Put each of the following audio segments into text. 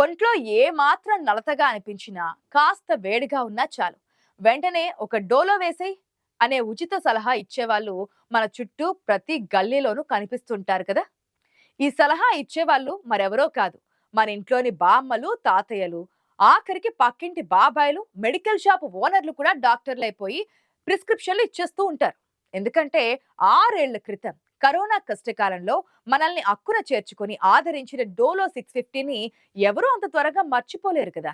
ఒంట్లో ఏ మాత్రం నలతగా అనిపించినా, కాస్త వేడిగా ఉన్నా చాలు. వెంటనే ఒక డోలో వేసేయ్ అనే ఉచిత సలహా ఇచ్చేవాళ్ళు మన చుట్టూ ప్రతి గల్లీలోనూ కనిపిస్తుంటారు కదా! ఈ సలహా ఇచ్చేవాళ్ళు మరెవరో కాదు. మన ఇంట్లోని బామ్మలు, తాతయ్యలు, ఆఖరికి పక్కింటి బాబాయిలు, మెడికల్ షాప్ ఓనర్లు కూడా డాక్టర్లయిపోయి ప్రిస్క్రిప్షన్లు ఇచ్చేస్తూ ఉంటారు. ఎందుకంటే 6 ఏళ్ల క్రితం కరోనా కష్టకాలంలో మనల్ని అక్కున చేర్చుకొని ఆదరించిన డోలో 650ని ఎవరూ అంత త్వరగా మర్చిపోలేరు కదా!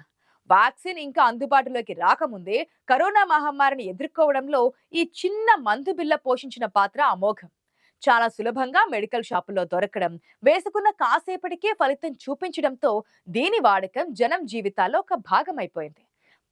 వ్యాక్సిన్ ఇంకా అందుబాటులోకి రాకముందే కరోనా మహమ్మారిని ఎదుర్కోవడంలో ఈ చిన్న మందు బిళ్ళ పోషించిన పాత్ర అమోఘం. చాలా సులభంగా మెడికల్ షాపుల్లో దొరకడం, వేసుకున్న కాసేపటికే ఫలితం చూపించడంతో దీని వాడకం జనం జీవితాల్లో ఒక భాగమైపోయింది.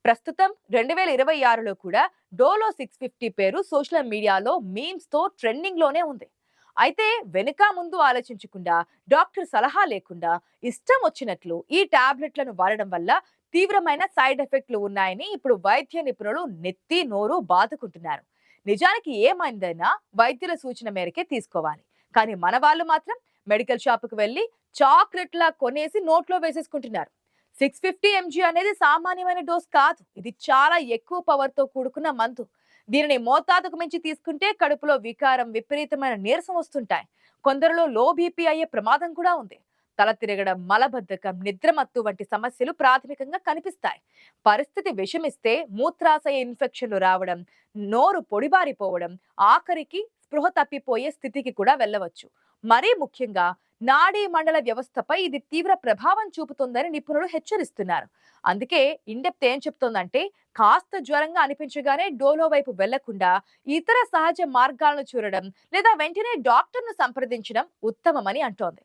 ప్రస్తుతం 2026లో కూడా డోలో 650 పేరు సోషల్ మీడియాలో మీమ్స్ తో ట్రెండింగ్ లోనే ఉంది. అయితే వెనుక ముందు ఆలోచించకుండా, డాక్టర్ సలహా లేకుండా ఇష్టం వచ్చినట్లు ఈ టాబ్లెట్లను వాడడం వల్ల తీవ్రమైన సైడ్ ఎఫెక్ట్లు ఉన్నాయని ఇప్పుడు వైద్య నిపుణులు నెత్తి నోరు బాదుకుంటున్నారు. నిజానికి ఏమైందైనా వైద్యుల సూచన మేరకే తీసుకోవాలి. కానీ మన వాళ్ళు మాత్రం మెడికల్ షాపుకు వెళ్లి చాక్లెట్లా కొనేసి నోట్లో వేసేసుకుంటున్నారు. 650 ఎంజీ అనేది సామాన్యమైన డోస్ కాదు. ఇది చాలా ఎక్కువ పవర్ తో కూడుకున్న మందు. దీనిని మోతాదుకు మించి తీసుకుంటే కడుపులో వికారం, విపరీతమైన నీరసం వస్తుంటాయి. కొందరిలో లో బీపీ అయ్యే ప్రమాదం కూడా ఉంది. తల తిరగడం, మలబద్ధకం, నిద్రమత్తు వంటి సమస్యలు ప్రాథమికంగా కనిపిస్తాయి. పరిస్థితి విషమిస్తే మూత్రాశయ ఇన్ఫెక్షన్లు రావడం, నోరు పొడిబారిపోవడం, ఆఖరికి స్పృహ తప్పిపోయే స్థితికి కూడా వెళ్ళవచ్చు. మరీ ముఖ్యంగా నాడీ మండల వ్యవస్థపై ఇది తీవ్ర ప్రభావం చూపుతుందని నిపుణులు హెచ్చరిస్తున్నారు. అందుకే ఇండెప్త్ ఏం చెప్తోందంటే, కాస్త జ్వరంగా అనిపించగానే డోలో వైపు వెళ్లకుండా ఇతర సహజ మార్గాలను చూడడం లేదా వెంటనే డాక్టర్ను సంప్రదించడం ఉత్తమమని అంటోంది.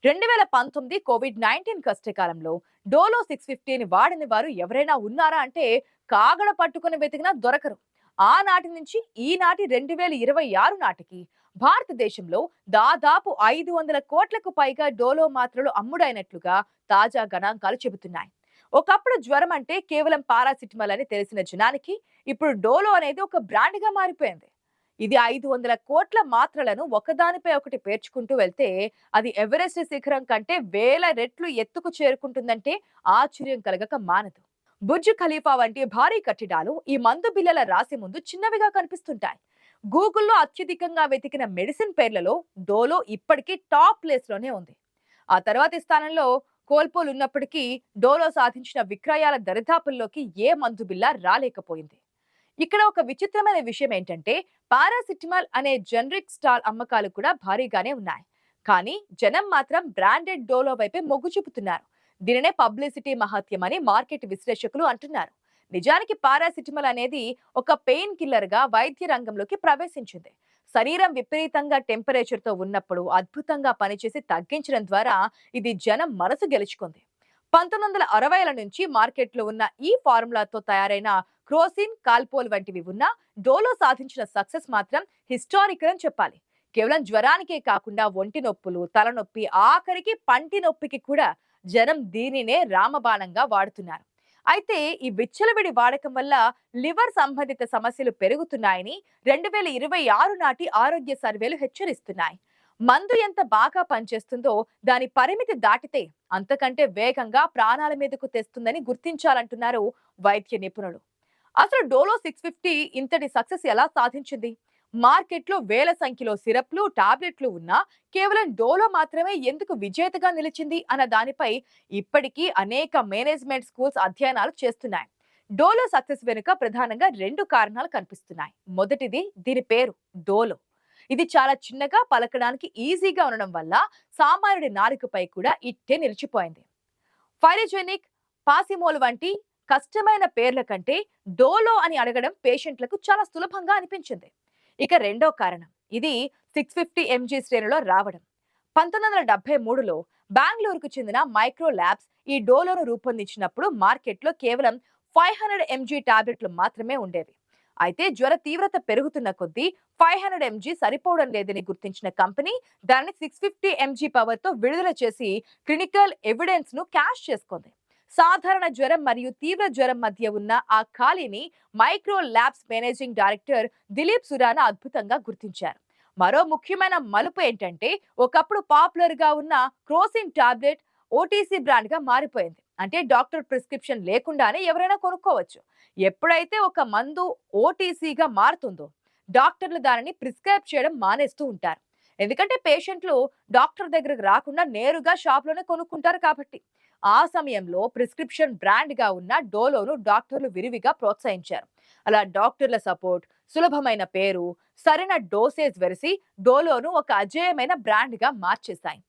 2019 కోవిడ్-19 కష్టకాలంలో డోలో 650ని వాడని వారు ఎవరైనా ఉన్నారా అంటే కాగడ పట్టుకుని వెతికినా దొరకరు. ఆనాటి నుంచి ఈనాటి 2026 నాటికి భారతదేశంలో దాదాపు 500 కోట్లకు పైగా డోలో మాత్రలు అమ్ముడైనట్లుగా తాజా గణాంకాలు చెబుతున్నాయి. ఒకప్పుడు జ్వరం అంటే కేవలం పారాసిటమాల్ అని తెలిసిన జనానికి ఇప్పుడు డోలో అనేది ఒక బ్రాండ్ గా మారిపోయింది. ఇది 500 కోట్ల మాత్రలను ఒకదానిపై ఒకటి పేర్చుకుంటూ వెళ్తే అది ఎవరెస్ట్ శిఖరం కంటే వేల రెట్లు ఎత్తుకు చేరుకుంటుందంటే ఆశ్చర్యం కలగక మానదు. బుర్జ్ ఖలీఫా వంటి భారీ కట్టడాలు ఈ మందు బిల్లల రాసి ముందు చిన్నవిగా కనిపిస్తుంటాయి. గూగుల్లో అత్యధికంగా వెతికిన మెడిసిన్ పేర్లలో డోలో ఇప్పటికీ టాప్ ప్లేస్ లోనే ఉంది. ఆ తర్వాతి స్థానంలో కోల్పోలు ఉన్నప్పటికీ డోలో సాధించిన విక్రయాల దరిదాపుల్లోకి ఏ మందు బిల్ల రాలేకపోయింది. ఇక్కడ ఒక విచిత్రమైన విషయం ఏంటంటే, పారాసిటమాల్ అనే జనరిక్ స్టాల్ అమ్మకాలు కూడా భారీగానే ఉన్నాయి. కానీ జనం మాత్రం బ్రాండెడ్ డోలో వైపే మొగ్గు చూపుతున్నారు. దీనినే పబ్లిసిటీ మహత్యం అని మార్కెట్ విశ్లేషకులు అంటున్నారు. నిజానికి పారాసిటమాల్ అనేది ఒక పెయిన్ కిల్లర్ గా వైద్య రంగంలోకి ప్రవేశించింది. శరీరం విపరీతంగా టెంపరేచర్ తో ఉన్నప్పుడు అద్భుతంగా పనిచేసి తగ్గించడం ద్వారా ఇది జనం మనసు గెలుచుకుంది. 1960ల నుంచి మార్కెట్లో ఉన్న ఈ ఫార్ములాతో తయారైన క్రోసిన్, కాల్పోల్ వంటివి ఉన్న డోలో సాధించిన సక్సెస్ మాత్రం హిస్టారికల్ అని చెప్పాలి. కేవలం జ్వరానికే కాకుండా ఒంటి నొప్పులు, తలనొప్పి, ఆఖరికి పంటి నొప్పికి కూడా జనం దీనినే రామబాణంగా వాడుతున్నారు. అయితే ఈ విచ్చలవిడి వాడకం వల్ల లివర్ సంబంధిత సమస్యలు పెరుగుతున్నాయని 2026 నాటి ఆరోగ్య సర్వేలు హెచ్చరిస్తున్నాయి. మందు ఎంత బాగా పనిచేస్తుందో దాని పరిమితి దాటితే అంతకంటే వేగంగా ప్రాణాల మీదకు తెస్తుందని గుర్తించాలంటున్నారు వైద్య నిపుణులు. అసలు డోలో 650 ఇంతటి సక్సెస్ ఎలా సాధించింది? మార్కెట్లో వేల సంఖ్యలో సిరప్లు, టాబ్లెట్లు ఉన్నా కేవలం డోలో మాత్రమే ఎందుకు విజేతగా నిలిచింది అన్న దానిపై ఇప్పటికీ అనేక మేనేజ్మెంట్ స్కూల్స్ అధ్యయనాలు చేస్తున్నాయి. డోలో సక్సెస్ వెనుక ప్రధానంగా 2 కారణాలు కనిపిస్తున్నాయి. మొదటిది దీని పేరు డోలో. ఇది చాలా చిన్నగా, పలకడానికి ఈజీగా ఉండడం వల్ల సామాన్యుడి నాలుకపై కూడా ఇట్టే నిలిచిపోయింది. ఫైరోజెనిక్, పాసిమోల్ వంటి కష్టమైన పేర్ల కంటే డోలో అని అడగడం పేషెంట్లకు చాలా సులభంగా అనిపించింది. ఇక రెండో కారణం, ఇది 650 ఎంజీ శ్రేణిలో రావడం. 1973లో బెంగళూరుకు చెందిన మైక్రో ల్యాబ్స్ ఈ డోలోను రూపొందించినప్పుడు మార్కెట్లో కేవలం 500 ఎంజీ టాబ్లెట్లు మాత్రమే ఉండేవి. అయితే జ్వర తీవ్రత పెరుగుతున్న కొద్దీ 500 ఎంజీ సరిపోవడం లేదని గుర్తించిన కంపెనీ దాన్ని 650 ఎంజీ పవర్ తో విడుదల చేసి క్లినికల్ ఎవిడెన్స్ ను క్యాష్ చేసుకుంది. సాధారణ జ్వరం మరియు తీవ్ర జ్వరం మధ్య ఉన్న ఆ ఖాళీని micro labs managing director Dilip Surana అద్భుతంగా గుర్తించారు. మరో ముఖ్యమైన మలుపు ఏంటంటే, ఒకప్పుడు పాపులర్ గా ఉన్న క్రోసిన్ టాబ్లెట్ ఓటీసీ బ్రాండ్ గా మారిపోయింది. అంటే డాక్టర్ ప్రిస్క్రిప్షన్ లేకుండానే ఎవరైనా కొనుక్కోవచ్చు. ఎప్పుడైతే ఒక మందు ఓటీసీగా మారుతుందో డాక్టర్లు దానిని ప్రిస్క్రైబ్ చేయడం మానేస్తూ ఉంటారు. ఎందుకంటే పేషెంట్లు డాక్టర్ దగ్గరకు రాకుండా నేరుగా షాప్లోనే కొనుక్కుంటారు కాబట్టి. ఆ సమయంలో ప్రిస్క్రిప్షన్ బ్రాండ్ గా ఉన్న డోలోను డాక్టర్లు విరివిగా ప్రోత్సహించారు. అలా డాక్టర్ల సపోర్ట్, సులభమైన పేరు, సరైన డోసేజ్ వెరసి డోలోను ఒక అజేయమైన బ్రాండ్ గా మార్చేశాయి.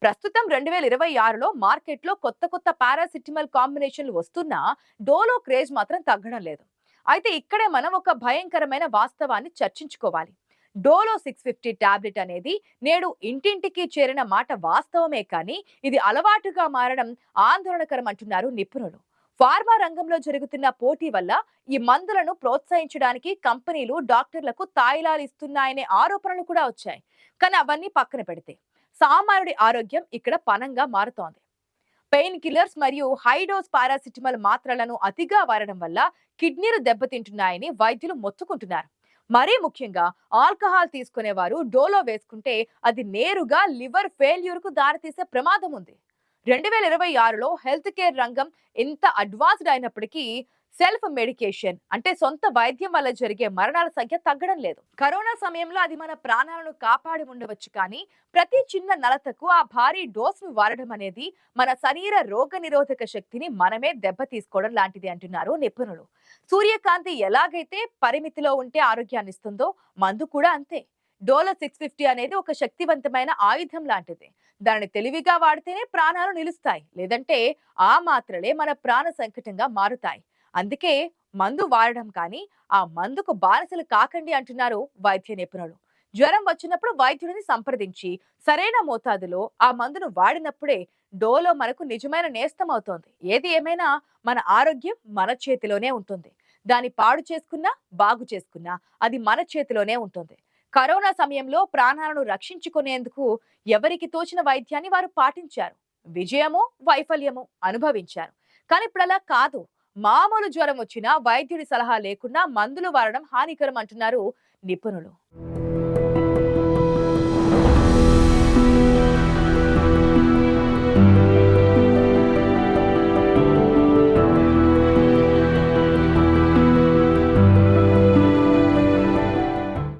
ప్రస్తుతం 2026లో మార్కెట్లో కొత్త కొత్త పారాసిటమాల్ కాంబినేషన్లు వస్తున్నా డోలో క్రేజ్ మాత్రం తగ్గడం లేదు. అయితే ఇక్కడే మనం ఒక భయంకరమైన వాస్తవాన్ని చర్చించుకోవాలి. డోలో 650 టాబ్లెట్ అనేది నేడు ఇంటింటికి చేరిన మాట వాస్తవమే, కానీ ఇది అలవాటుగా మారడం ఆందోళనకరం అంటున్నారు నిపుణులు. ఫార్మా రంగంలో జరుగుతున్న పోటీ వల్ల ఈ మందులను ప్రోత్సహించడానికి కంపెనీలు డాక్టర్లకు తాయిలాలు ఇస్తున్నాయనే ఆరోపణలు కూడా వచ్చాయి. కానీ అవన్నీ పక్కన పెడితే సామాన్యుడి ఆరోగ్యం ఇక్కడ పనంగా మారుతోంది. పెయిన్ కిల్లర్స్ మరియు హై డోస్ పారాసిటమాల్ మాత్రలను అతిగా వాడడం వల్ల కిడ్నీలు దెబ్బతింటున్నాయని వైద్యులు మొత్తుకుంటున్నారు. మరీ ముఖ్యంగా ఆల్కహాల్ తీసుకునేవారు డోలో వేసుకుంటే అది నేరుగా లివర్ ఫెయిల్యూర్ కు దారితీసే ప్రమాదం ఉంది. 2026లో హెల్త్ కేర్ రంగం ఎంత అడ్వాన్స్డ్ అయినప్పటికీ సెల్ఫ్ మెడికేషన్ అంటే సొంత వైద్యం వల్ల జరిగే మరణాల సంఖ్య తగ్గడం లేదు. కరోనా సమయంలో అది మన ప్రాణాలను కాపాడి ఉండవచ్చు, కానీ ప్రతి చిన్న నలతకు ఆ భారీ డోస్ ను వాడడం అనేది మన శరీర రోగ నిరోధక శక్తిని మనమే దెబ్బ తీసుకోవడం లాంటిది అంటున్నారు నిపుణులు. సూర్యకాంతి ఎలాగైతే పరిమితిలో ఉంటే ఆరోగ్యాన్ని ఇస్తుందో మందు కూడా అంతే. డోలో 650 అనేది ఒక శక్తివంతమైన ఆయుధం లాంటిది. దాన్ని తెలివిగా వాడితేనే ప్రాణాలు నిలుస్తాయి, లేదంటే ఆ మాత్రలే మన ప్రాణ సంకటంగా మారుతాయి. అందుకే మందు వాడడం కానీ ఆ మందుకు బానిసలు కాకండి అంటున్నారు వైద్య నిపుణులు. జ్వరం వచ్చినప్పుడు వైద్యుడిని సంప్రదించి సరైన మోతాదులో ఆ మందును వాడినప్పుడే డోలో మనకు నిజమైన నేస్తం అవుతోంది. ఏది ఏమైనా మన ఆరోగ్యం మన చేతిలోనే ఉంటుంది. దాన్ని పాడు చేసుకున్నా బాగు చేసుకున్నా అది మన చేతిలోనే ఉంటుంది. కరోనా సమయంలో ప్రాణాలను రక్షించుకునేందుకు ఎవరికి తోచిన వైద్యాన్ని వారు పాటించారు. విజయమో వైఫల్యమో అనుభవించారు. కానీ ఇప్పుడు అలా కాదు. మామూలు జ్వరం వచ్చినా వైద్యుడి సలహా లేకుండా మందులు వాడడం హానికరం అంటున్నారు నిపుణులు.